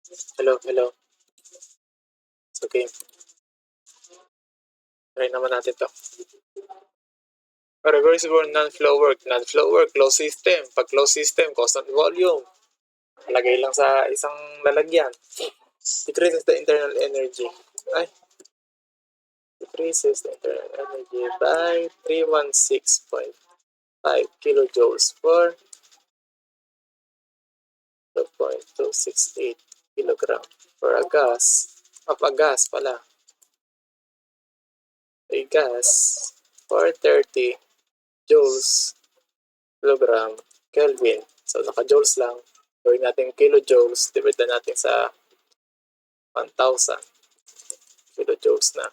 Hello, hello. Okay, try naman natin to. Reversible non-flow work. Non-flow work, closed system. Pag closed system, constant volume. Lagay lang sa isang lalagyan. Decreases the internal energy. Ay, decreases the internal energy by 316.5 kilojoules for 2.268 kilogram for a gas. A gas pala. A gas for 30 joules kilogram Kelvin. So, naka-joules lang. Gawin natin kilojoules. Divide na natin sa 1,000 kilojoules na.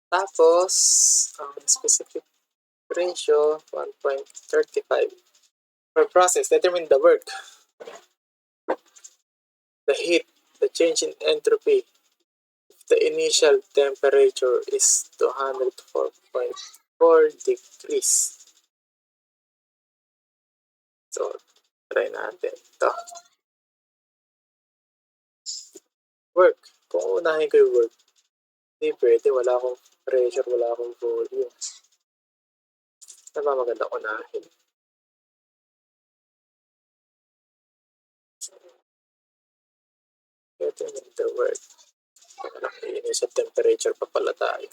Tapos, ang specific ratio, 1.35. Per process, determine the work, the heat, the change in entropy. The initial temperature is 204.4 degrees. So, try natin ito. Work. Kung unahin ko yung work, hindi pwede. Wala akong pressure, wala akong volume. Ano ba maganda unahin? Determine the work. Initial temperature pa pala tayo.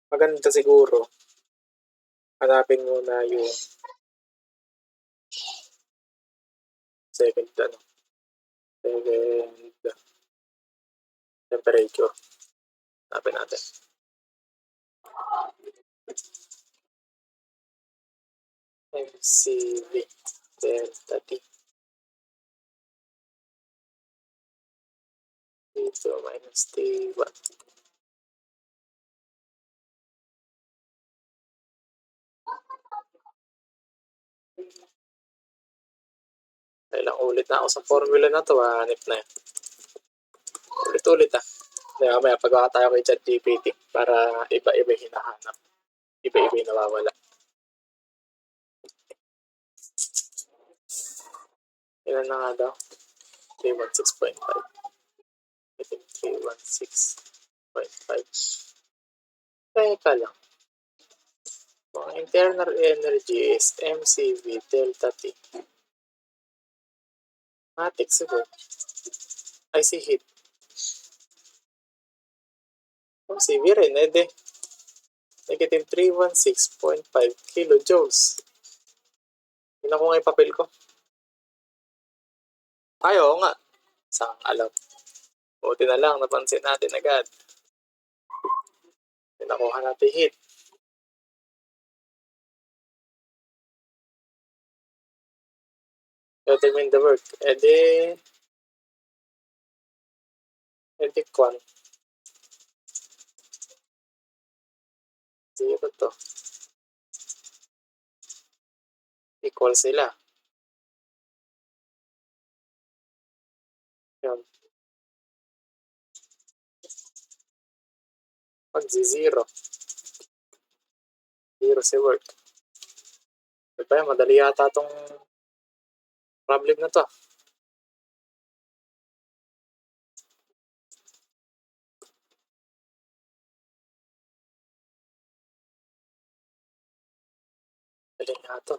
Maganda siguro. Hanapin muna yung second temperature. Hanapin natin. MCV delta T. T2 minus T1. Ilang ulit na ako sa formula na to. Hanip na yan. Ulit-ulit Mamaya pagawa tayo kay ChatGPT para iba-iba hinahanap. Iba-iba yung nawawala. Ilan na nga daw? 316.5. I think 316.5. Teka lang. Ang internal energy is MCV delta T. Matik siguro. I see heat. MCV rin, negative 316.5 kilojoules. Tingnan ko nga yung papel ko. Ay, oo nga. Saan alam. Buti na lang, napansin natin agad. Nakuha natin heat. Determine the work. Kwan. Zero to. Equal sila. Yan. Pag zero. Zero si work. Diba, madali yata tong problem na to. Galing nga to.